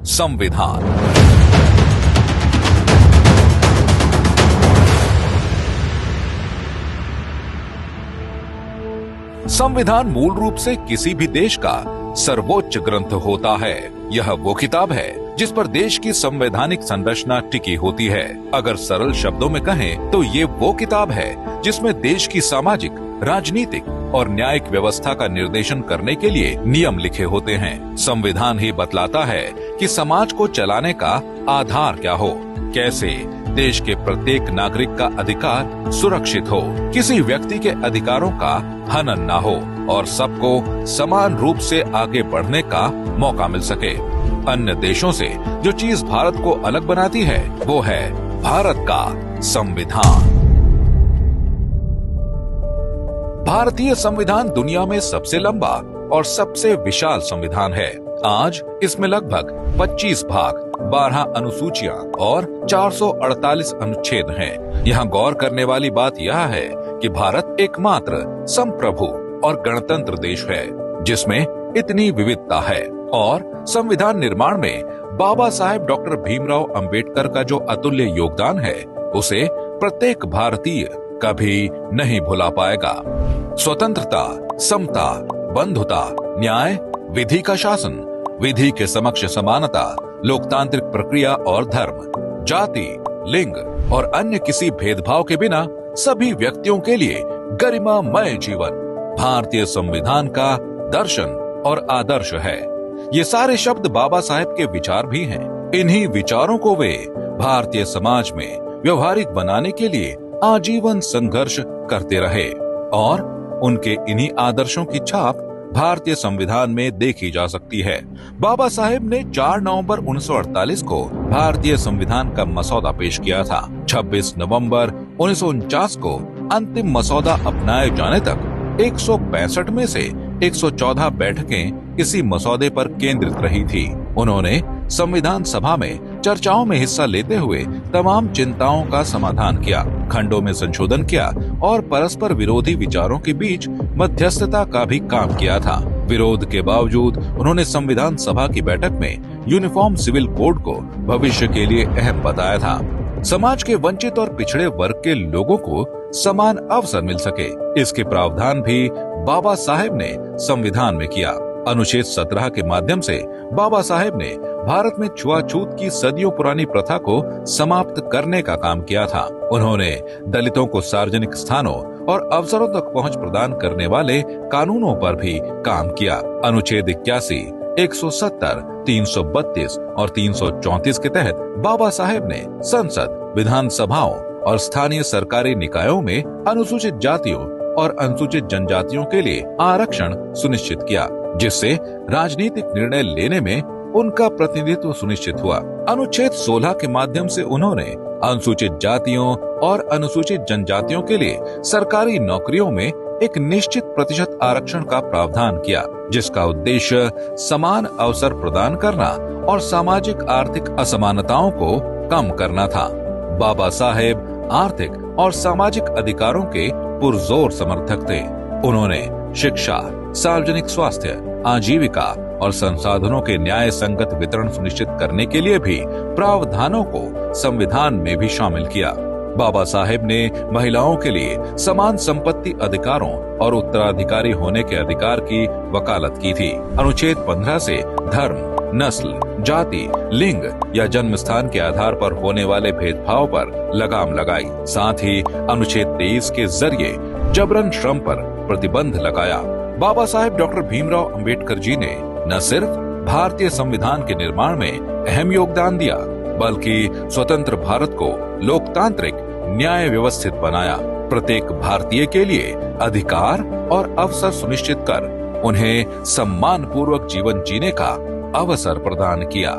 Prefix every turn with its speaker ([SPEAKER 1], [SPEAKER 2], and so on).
[SPEAKER 1] संविधान। संविधान मूल रूप से किसी भी देश का सर्वोच्च ग्रंथ होता है। यह वो किताब है जिस पर देश की संवैधानिक संरचना टिकी होती है। अगर सरल शब्दों में कहें तो ये वो किताब है जिसमें देश की सामाजिक, राजनीतिक और न्यायिक व्यवस्था का निर्देशन करने के लिए नियम लिखे होते हैं। संविधान ही बतलाता है कि समाज को चलाने का आधार क्या हो, कैसे देश के प्रत्येक नागरिक का अधिकार सुरक्षित हो, किसी व्यक्ति के अधिकारों का हनन न हो और सबको समान रूप से आगे बढ़ने का मौका मिल सके। अन्य देशों से जो चीज भारत को अलग बनाती है वो है भारत का संविधान। भारतीय संविधान दुनिया में सबसे लंबा और सबसे विशाल संविधान है। आज इसमें लगभग 25 भाग, 12 अनुसूचियां और 448 अनुच्छेद हैं। यहाँ गौर करने वाली बात यह है कि भारत एकमात्र संप्रभु और गणतंत्र देश है जिसमें इतनी विविधता है और संविधान निर्माण में बाबा साहेब डॉक्टर भीमराव अंबेडकर का जो अतुल्य योगदान है उसे प्रत्येक भारतीय कभी नहीं भुला पाएगा। स्वतंत्रता, समता, बंधुता, न्याय, विधि का शासन, विधि के समक्ष समानता, लोकतांत्रिक प्रक्रिया और धर्म, जाति, लिंग और अन्य किसी भेदभाव के बिना सभी व्यक्तियों के लिए गरिमामय जीवन भारतीय संविधान का दर्शन और आदर्श है। ये सारे शब्द बाबा साहेब के विचार भी हैं। इन्हीं विचारों को वे भारतीय समाज में व्यवहारिक बनाने के लिए आजीवन संघर्ष करते रहे और उनके इन्हीं आदर्शों की छाप भारतीय संविधान में देखी जा सकती है। बाबा साहेब ने 4 नवंबर 1948 को भारतीय संविधान का मसौदा पेश किया था। 26 नवंबर 1949 को अंतिम मसौदा अपनाए जाने तक 165 में से 114 बैठकें इसी मसौदे पर केंद्रित रही थी। उन्होंने संविधान सभा में चर्चाओं में हिस्सा लेते हुए तमाम चिंताओं का समाधान किया, खंडों में संशोधन किया और परस्पर विरोधी विचारों के बीच मध्यस्थता का भी काम किया था। विरोध के बावजूद उन्होंने संविधान सभा की बैठक में यूनिफॉर्म सिविल कोड को भविष्य के लिए अहम बताया था। समाज के वंचित और पिछड़े वर्ग के लोगों को समान अवसर मिल सके, इसके प्रावधान भी बाबा साहेब ने संविधान में किया। अनुच्छेद 17 के माध्यम से बाबा साहेब ने भारत में छुआछूत की सदियों पुरानी प्रथा को समाप्त करने का काम किया था। उन्होंने दलितों को सार्वजनिक स्थानों और अवसरों तक पहुंच प्रदान करने वाले कानूनों पर भी काम किया। अनुच्छेद 81, 170, 332 और 334 के तहत बाबा साहेब ने संसद, विधानसभाओं और स्थानीय सरकारी निकायों में अनुसूचित जातियों और अनुसूचित जनजातियों के लिए आरक्षण सुनिश्चित किया, जिससे राजनीतिक निर्णय लेने में उनका प्रतिनिधित्व सुनिश्चित हुआ। अनुच्छेद 16 के माध्यम से उन्होंने अनुसूचित जातियों और अनुसूचित जनजातियों के लिए सरकारी नौकरियों में एक निश्चित प्रतिशत आरक्षण का प्रावधान किया, जिसका उद्देश्य समान अवसर प्रदान करना और सामाजिक आर्थिक असमानताओं को कम करना था। बाबा साहेब आर्थिक और सामाजिक अधिकारों के पुरजोर समर्थक थे। उन्होंने शिक्षा, सार्वजनिक स्वास्थ्य, आजीविका और संसाधनों के न्याय संगत वितरण सुनिश्चित करने के लिए भी प्रावधानों को संविधान में भी शामिल किया। बाबा साहेब ने महिलाओं के लिए समान संपत्ति अधिकारों और उत्तराधिकारी होने के अधिकार की वकालत की थी। अनुच्छेद 15 से धर्म, नस्ल, जाति, लिंग या जन्म स्थान के आधार पर होने वाले भेदभाव पर लगाम लगाई। साथ ही अनुच्छेद 23 के जरिए जबरन श्रम पर प्रतिबंध लगाया। बाबा साहेब डॉक्टर भीमराव अंबेडकर जी ने न सिर्फ भारतीय संविधान के निर्माण में अहम योगदान दिया, बल्कि स्वतंत्र भारत को लोकतांत्रिक, न्याय व्यवस्थित बनाया। प्रत्येक भारतीय के लिए अधिकार और अवसर सुनिश्चित कर उन्हें सम्मान पूर्वक जीवन जीने का अवसर प्रदान किया।